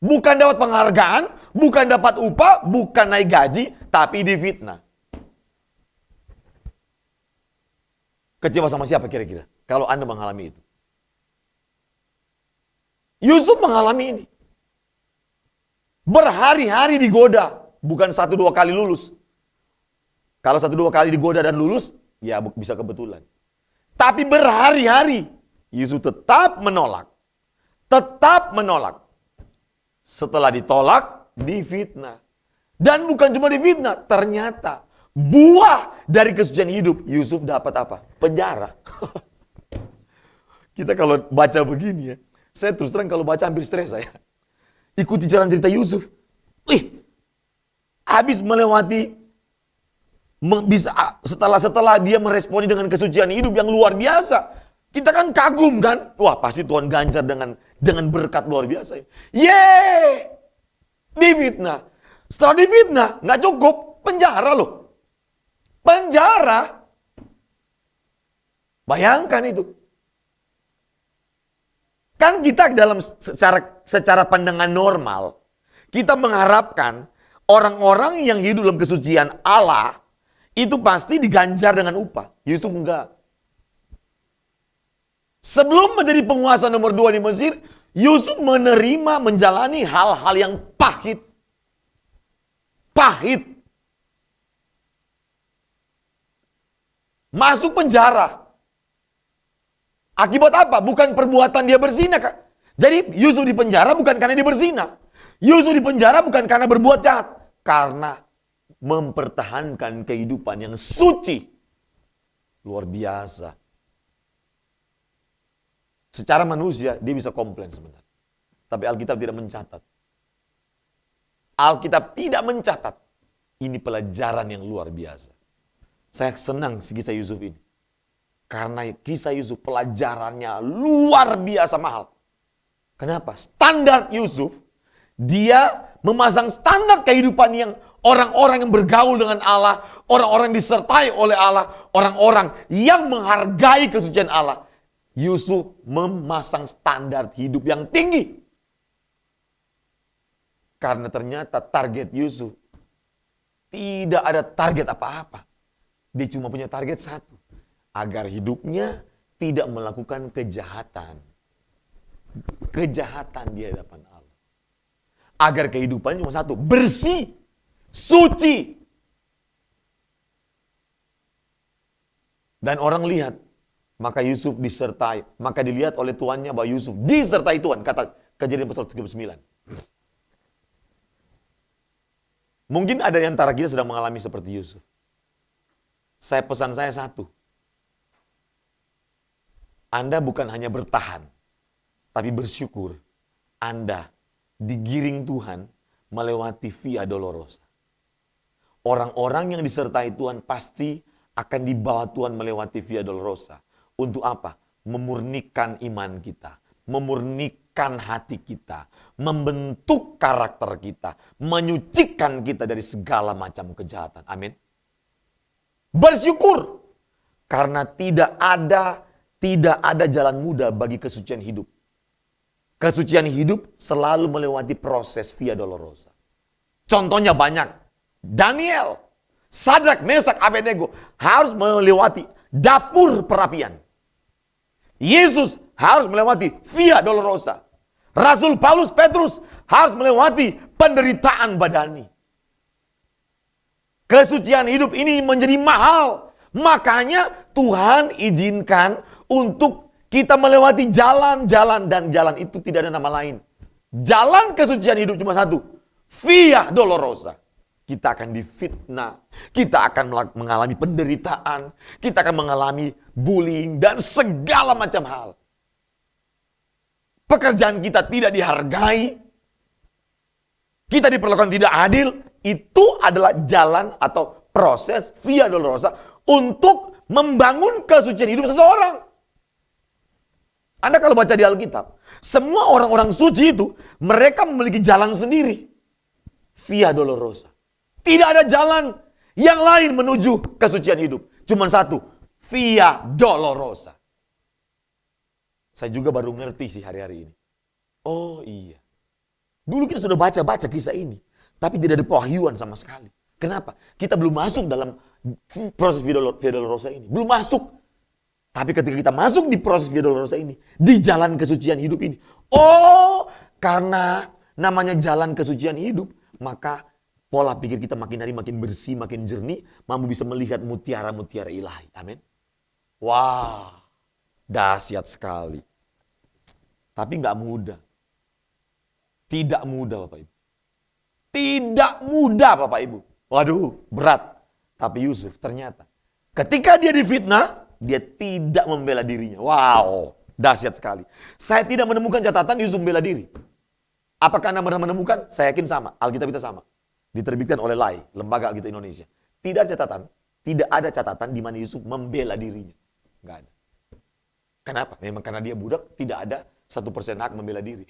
Speaker 2: Bukan dapat penghargaan, bukan dapat upah, bukan naik gaji, tapi difitnah. Kecewa sama siapa kira-kira? Kalau Anda mengalami itu. Yusuf mengalami ini. Berhari-hari digoda. Bukan 1-2 kali lulus. Kalau 1-2 kali digoda dan lulus, ya bisa kebetulan. Tapi berhari-hari, Yusuf tetap menolak. Tetap menolak. Setelah ditolak, difitnah. Dan bukan cuma difitnah, ternyata buah dari kesucian hidup, Yusuf dapat apa? Penjara. Kita kalau baca begini ya, saya terus terang kalau baca hampir stres saya. Ikuti jalan cerita Yusuf. Habis melewati, setelah dia meresponi dengan kesucian hidup yang luar biasa. Kita kan kagum kan? Wah, pasti Tuhan ganjar dengan berkat luar biasa. Yeay! Difitnah. Setelah difitnah, nggak cukup, penjara loh. Penjara. Bayangkan itu. Kan kita dalam secara pandangan normal, kita mengharapkan orang-orang yang hidup dalam kesucian Allah, itu pasti diganjar dengan upah. Yusuf enggak. Sebelum menjadi penguasa nomor 2 di Mesir, Yusuf menerima, menjalani hal-hal yang pahit. Pahit. Masuk penjara. Akibat apa? Bukan perbuatan dia berzina. Jadi Yusuf di penjara bukan karena dia berzina. Yusuf di penjara bukan karena berbuat jahat. Karena mempertahankan kehidupan yang suci. Luar biasa. Secara manusia dia bisa komplain sebenarnya. Tapi Alkitab tidak mencatat. Alkitab tidak mencatat. Ini pelajaran yang luar biasa. Saya senang kisah Yusuf ini. Karena kisah Yusuf pelajarannya luar biasa mahal. Kenapa? Standar Yusuf, dia memasang standar kehidupan yang orang-orang yang bergaul dengan Allah, orang-orang yang disertai oleh Allah, orang-orang yang menghargai kesucian Allah. Yusuf memasang standar hidup yang tinggi. Karena ternyata target Yusuf tidak ada target apa-apa. Dia cuma punya target satu. Agar hidupnya tidak melakukan kejahatan. Kejahatan di hadapan Allah. Agar kehidupannya cuma satu. Bersih. Suci. Dan orang lihat. Maka Yusuf disertai. Maka dilihat oleh tuannya bahwa Yusuf disertai Tuhan. Kata Kejadian pasal 39. Mungkin ada yang antara kita sedang mengalami seperti Yusuf. Pesan saya satu. Anda bukan hanya bertahan, tapi bersyukur Anda digiring Tuhan melewati Via Dolorosa. Orang-orang yang disertai Tuhan pasti akan dibawa Tuhan melewati Via Dolorosa. Untuk apa? Memurnikan iman kita, memurnikan hati kita, membentuk karakter kita, menyucikan kita dari segala macam kejahatan. Amin. Bersyukur karena tidak ada jalan mudah bagi kesucian hidup. Kesucian hidup selalu melewati proses Via Dolorosa. Contohnya banyak. Daniel, Sadrak, Mesak, Abednego harus melewati dapur perapian. Yesus harus melewati Via Dolorosa. Rasul Paulus Petrus harus melewati penderitaan badani. Kesucian hidup ini menjadi mahal. Makanya Tuhan izinkan untuk kita melewati jalan-jalan, dan jalan itu tidak ada nama lain. Jalan kesucian hidup cuma satu, Via Dolorosa. Kita akan difitnah, kita akan mengalami penderitaan, kita akan mengalami bullying dan segala macam hal. Pekerjaan kita tidak dihargai, kita diperlakukan tidak adil. Itu adalah jalan atau proses Via Dolorosa untuk membangun kesucian hidup seseorang. Anda kalau baca di Alkitab, semua orang-orang suci itu, mereka memiliki jalan sendiri. Via Dolorosa. Tidak ada jalan yang lain menuju kesucian hidup. Cuma satu, Via Dolorosa. Saya juga baru ngerti sih hari-hari ini. Oh iya. Dulu kita sudah baca-baca kisah ini. Tapi tidak ada pewahyuan sama sekali. Kenapa? Kita belum masuk dalam proses Via Dolorosa ini. Belum masuk. Tapi ketika kita masuk di proses Via Dolorosa ini, di jalan kesucian hidup ini. Oh, karena namanya jalan kesucian hidup, maka pola pikir kita makin hari makin bersih, makin jernih, mampu bisa melihat mutiara-mutiara ilahi. Amin. Wah, dahsyat sekali. Tapi nggak mudah. Tidak mudah Bapak Ibu. Tidak mudah Bapak Ibu. Waduh, berat. Tapi Yusuf ternyata ketika dia difitnah, dia tidak membela dirinya. Wow, dahsyat sekali. Saya tidak menemukan catatan Yusuf membela diri. Apakah Anda pernah menemukan? Saya yakin sama. Alkitab kita sama. Diterbitkan oleh LAI, Lembaga Alkitab Indonesia. Tidak ada catatan di mana Yusuf membela dirinya. Enggak ada. Kenapa? Memang karena dia budak, tidak ada 1% hak membela diri.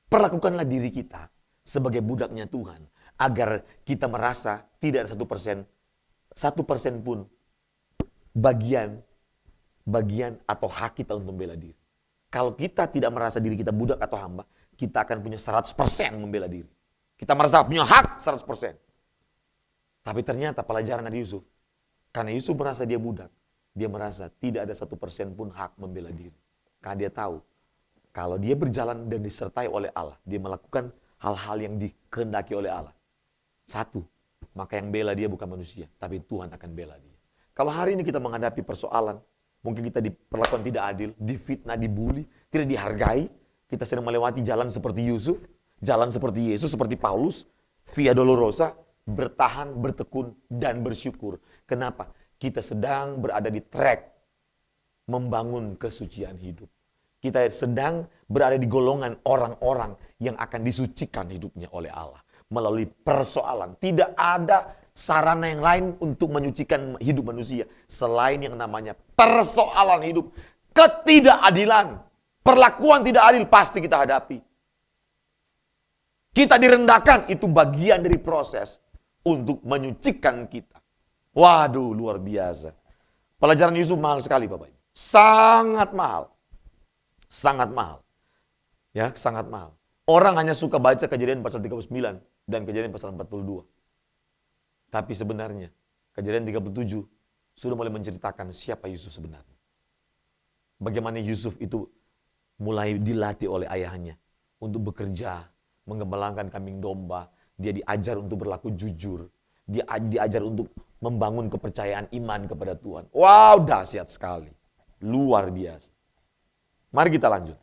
Speaker 2: Perlakukanlah diri kita sebagai budaknya Tuhan, agar kita merasa tidak ada 1% pun bagian atau hak kita untuk membela diri. Kalau kita tidak merasa diri kita budak atau hamba, kita akan punya 100% membela diri. Kita merasa punya hak 100%. Tapi ternyata pelajaran dari Yusuf, karena Yusuf merasa dia budak, dia merasa tidak ada 1% pun hak membela diri. Karena dia tahu, kalau dia berjalan dan disertai oleh Allah, dia melakukan hal-hal yang dikehendaki oleh Allah. Satu, maka yang bela dia bukan manusia, tapi Tuhan akan bela dia. Kalau hari ini kita menghadapi persoalan, mungkin kita diperlakukan tidak adil, difitnah, dibully, tidak dihargai, kita sedang melewati jalan seperti Yusuf, jalan seperti Yesus, seperti Paulus, Via Dolorosa, bertahan, bertekun, dan bersyukur. Kenapa? Kita sedang berada di track membangun kesucian hidup. Kita sedang berada di golongan orang-orang yang akan disucikan hidupnya oleh Allah. Melalui persoalan. Tidak ada sarana yang lain untuk menyucikan hidup manusia selain yang namanya persoalan hidup. Ketidakadilan. Perlakuan tidak adil pasti kita hadapi. Kita direndahkan, itu bagian dari proses untuk menyucikan kita. Waduh, luar biasa. Pelajaran Yusuf mahal sekali Bapak Ibu. Sangat mahal. Sangat mahal. Ya, sangat mahal. Orang hanya suka baca Kejadian pasal 39 dan Kejadian pasal 42. Tapi sebenarnya Kejadian 37 sudah mulai menceritakan siapa Yusuf sebenarnya. Bagaimana Yusuf itu mulai dilatih oleh ayahnya untuk bekerja, mengembalakan kambing domba. Dia diajar untuk berlaku jujur. Dia diajar untuk membangun kepercayaan iman kepada Tuhan. Wow, dahsyat sekali. Luar biasa. Mari kita lanjut.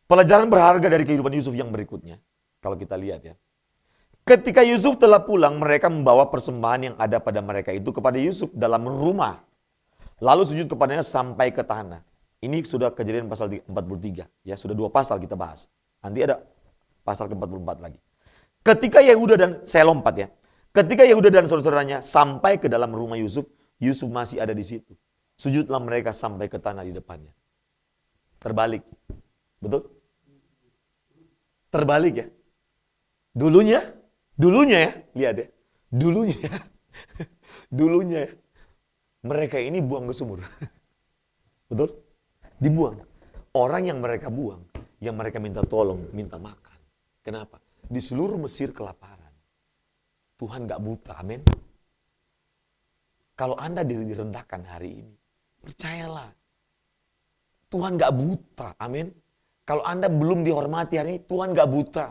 Speaker 2: Pelajaran berharga dari kehidupan Yusuf yang berikutnya. Kalau kita lihat ya. Ketika Yusuf telah pulang, mereka membawa persembahan yang ada pada mereka itu kepada Yusuf dalam rumah. Lalu sujud kepadanya sampai ke tanah. Ini sudah Kejadian pasal 43. Ya, sudah 2 pasal kita bahas. Nanti ada pasal ke-44 lagi. Ketika Yehuda dan, saya lompat ya. Ketika Yehuda dan saudara-saudaranya sampai ke dalam rumah Yusuf, Yusuf masih ada di situ. Sujudlah mereka sampai ke tanah di depannya. Terbalik. Betul? Terbalik ya. Dulunya ya, lihat ya. Dulunya ya. Mereka ini buang ke sumur. Betul? Dibuang. Orang yang mereka buang, yang mereka minta tolong, minta makan. Kenapa? Di seluruh Mesir kelaparan. Tuhan gak buta, amin. Kalau Anda direndahkan hari ini, Percayalah. Tuhan gak buta. Amin. Kalau Anda belum dihormati hari ini, Tuhan gak buta.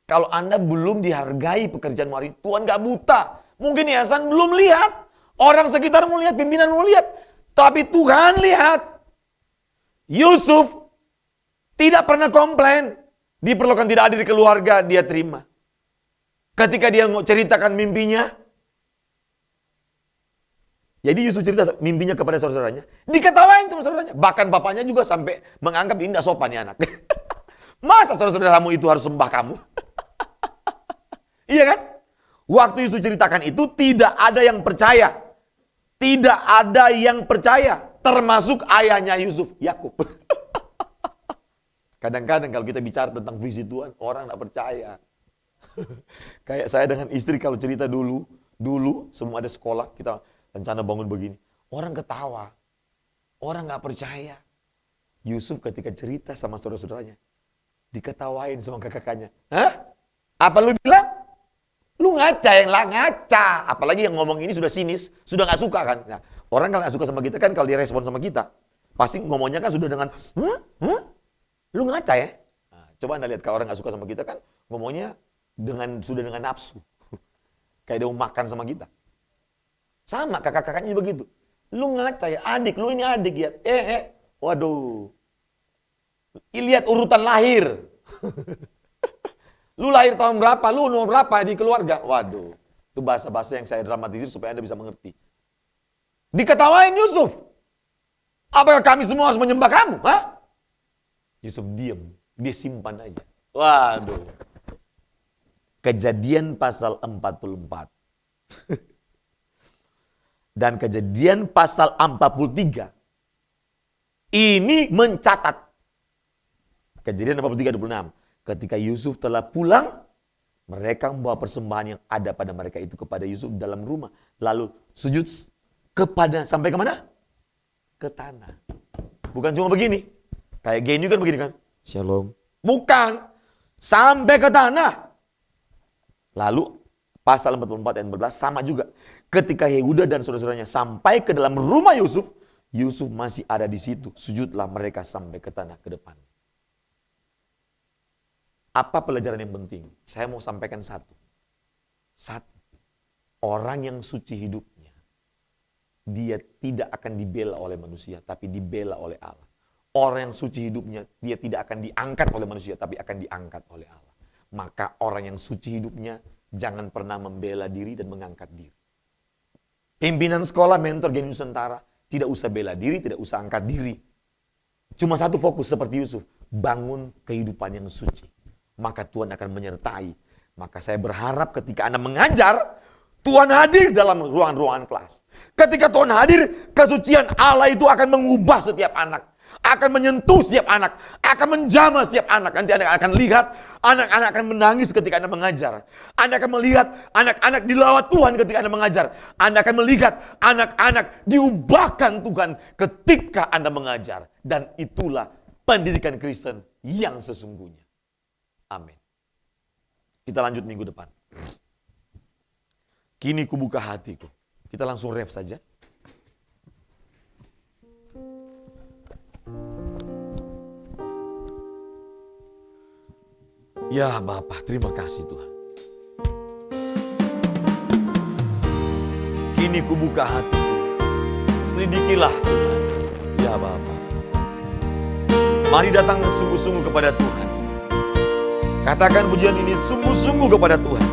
Speaker 2: Kalau Anda belum dihargai pekerjaan hari ini, Tuhan gak buta. Mungkin yayasan belum lihat. Orang sekitar mau lihat, pimpinan mau lihat. Tapi Tuhan lihat. Yusuf tidak pernah komplain. Diperlukan tidak hadir di keluarga, dia terima. Ketika dia mau ceritakan mimpinya, jadi Yusuf cerita mimpinya kepada saudara-saudaranya, diketawain sama saudaranya. Bahkan bapaknya juga sampai menganggap ini tidak sopan nih anak. Masa saudara-saudaramu itu harus sembah kamu? Iya kan? Waktu Yusuf ceritakan itu tidak ada yang percaya. Tidak ada yang percaya. Termasuk ayahnya Yusuf, Yakub. Kadang-kadang kalau kita bicara tentang visi Tuhan, orang tidak percaya. Kayak saya dengan istri kalau cerita dulu semua ada sekolah, kita rencana bangun begini. Orang ketawa, orang nggak percaya. Yusuf ketika cerita sama saudara-saudaranya, diketawain sama kakak-kakaknya. Hah? Apa lu bilang? Lu ngaca, yang lah ngaca. Apalagi yang ngomong ini sudah sinis, sudah nggak suka kan. Nah, orang kalau nggak suka sama kita kan, kalau dia respon sama kita, pasti ngomongnya kan sudah dengan, lu ngaca ya? Nah, coba Anda lihat kalau orang nggak suka sama kita kan, ngomongnya sudah dengan nafsu. Kayak dia mau makan sama kita. Sama kakak-kakaknya begitu. Lu ngaca ya, adik, lu ini adik ya. Waduh. Lihat urutan lahir. Lu lahir tahun berapa, lu nomor berapa di keluarga. Waduh. Itu bahasa-bahasa yang saya dramatisir supaya Anda bisa mengerti. Diketawain Yusuf. Apakah kami semua harus menyembah kamu? Hah? Yusuf diam, dia simpan aja. Waduh. Kejadian pasal 44. Dan Kejadian pasal 43. Ini mencatat. Kejadian 43:26. Ketika Yusuf telah pulang, mereka membawa persembahan yang ada pada mereka itu kepada Yusuf dalam rumah. Lalu sujud sampai ke mana? Ke tanah. Bukan cuma begini. Kayak Geni kan begini kan. Shalom. Bukan. Sampai ke tanah. Lalu pasal 44 ayat 14 sama juga. Ketika Yehuda dan saudara-saudaranya sampai ke dalam rumah Yusuf, Yusuf masih ada di situ. Sujudlah mereka sampai ke tanah ke depan. Apa pelajaran yang penting? Saya mau sampaikan satu. Orang yang suci hidupnya, dia tidak akan dibela oleh manusia, tapi dibela oleh Allah. Orang yang suci hidupnya, dia tidak akan diangkat oleh manusia, tapi akan diangkat oleh Allah. Maka orang yang suci hidupnya, jangan pernah membela diri dan mengangkat diri. Pimpinan sekolah, mentor Geni Nusantara, tidak usah bela diri, tidak usah angkat diri. Cuma satu fokus seperti Yusuf, bangun kehidupan yang suci. Maka Tuhan akan menyertai. Maka saya berharap ketika Anda mengajar, Tuhan hadir dalam ruangan-ruangan kelas. Ketika Tuhan hadir, kesucian Allah itu akan mengubah setiap anak. Akan menyentuh setiap anak. Akan menjamah setiap anak. Nanti Anda akan lihat, anak-anak akan menangis ketika Anda mengajar. Anda akan melihat anak-anak dilawat Tuhan ketika Anda mengajar. Anda akan melihat anak-anak diubahkan Tuhan ketika Anda mengajar. Dan itulah pendidikan Kristen yang sesungguhnya. Amin. Kita lanjut minggu depan. Kini kubuka hatiku. Kita langsung ref saja. Ya Bapa, terima kasih Tuhan. Kini kubuka hatiku. Selidikilah Tuhan. Ya Bapa. Mari datang sungguh-sungguh kepada Tuhan. Katakan pujian ini sungguh-sungguh kepada Tuhan.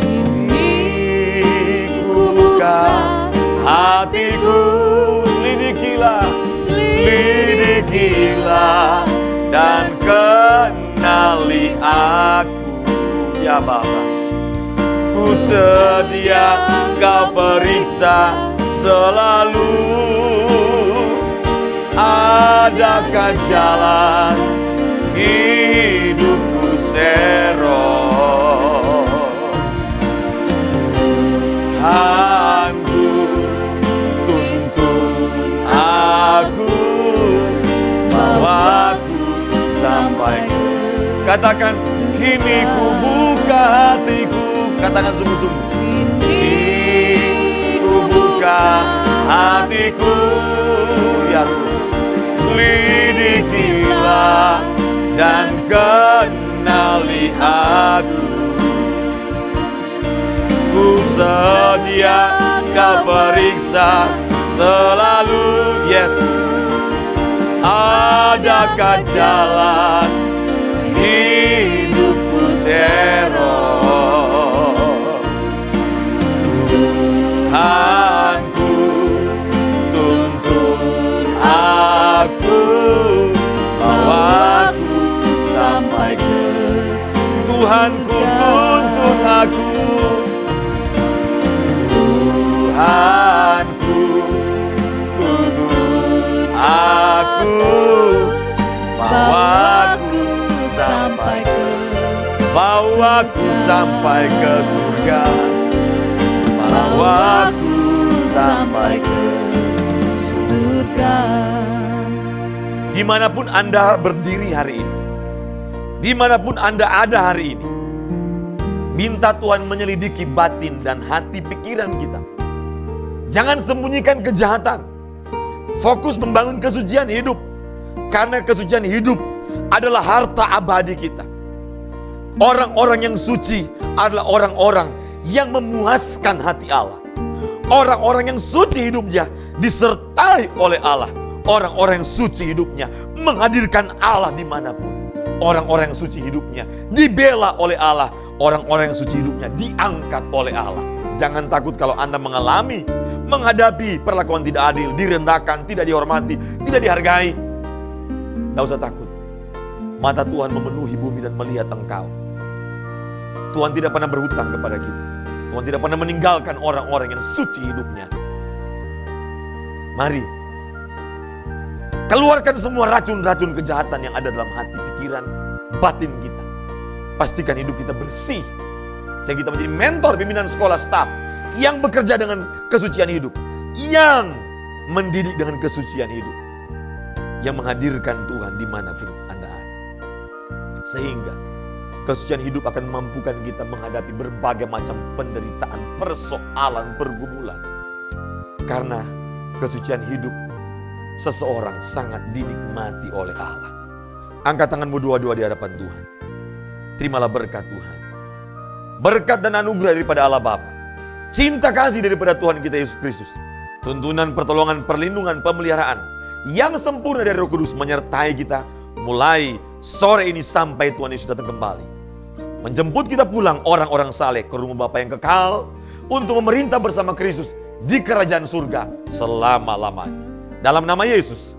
Speaker 2: Ini kubuka hatiku, selidikilah dan kenali aku. Ya Bapa, ku sedia Kau periksa selalu. Adakah jalan hidupku serong? Tuhanku, tuntun aku, bawaku sampai. Katakan, kini ku buka hatiku. Katakan sungguh-sungguh. hatiku, ya Tuhan. Selidikilah dan kenali aku. Ku sedia Kau periksa selalu, yes. Adakah jalan hidupku serong? Tuhanku, tuntun aku, bawa aku sampai ke Tuhanku, tuntun aku. Tuhanku, tuntun aku, bawa aku sampai ke surga, bawa aku sampai ke surga. Dimanapun Anda berdiri hari ini, dimanapun Anda ada hari ini, minta Tuhan menyelidiki batin dan hati pikiran kita. Jangan sembunyikan kejahatan. Fokus membangun kesucian hidup. Karena kesucian hidup adalah harta abadi kita. Orang-orang yang suci adalah orang-orang yang memuaskan hati Allah. Orang-orang yang suci hidupnya disertai oleh Allah. Orang-orang yang suci hidupnya menghadirkan Allah dimanapun. Orang-orang yang suci hidupnya dibela oleh Allah. Orang-orang yang suci hidupnya diangkat oleh Allah. Jangan takut kalau Anda menghadapi perlakuan tidak adil, direndahkan, tidak dihormati, tidak dihargai. Tidak usah takut. Mata Tuhan memenuhi bumi dan melihat engkau. Tuhan tidak pernah berhutang kepada kita. Tuhan tidak pernah meninggalkan orang-orang yang suci hidupnya. Mari, keluarkan semua racun-racun kejahatan yang ada dalam hati, pikiran, batin kita. Pastikan hidup kita bersih. Sehingga kita menjadi mentor pimpinan sekolah staf yang bekerja dengan kesucian hidup, yang mendidik dengan kesucian hidup, yang menghadirkan Tuhan dimanapun Anda ada. Sehingga kesucian hidup akan memampukan kita menghadapi berbagai macam penderitaan, persoalan, pergumulan. Karena kesucian hidup seseorang sangat dinikmati oleh Allah. Angkat tanganmu dua-dua di hadapan Tuhan. Terimalah berkat Tuhan. Berkat dan anugerah daripada Allah Bapa. Cinta kasih daripada Tuhan kita Yesus Kristus. Tuntunan, pertolongan, perlindungan, pemeliharaan yang sempurna dari Roh Kudus menyertai kita mulai sore ini sampai Tuhan Yesus datang kembali. Menjemput kita pulang orang-orang saleh ke rumah Bapa yang kekal untuk memerintah bersama Kristus di kerajaan surga selama-lamanya. Dalam nama Yesus.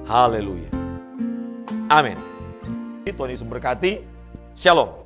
Speaker 2: Haleluya. Amin. Tuhan Yesus berkati. Shalom.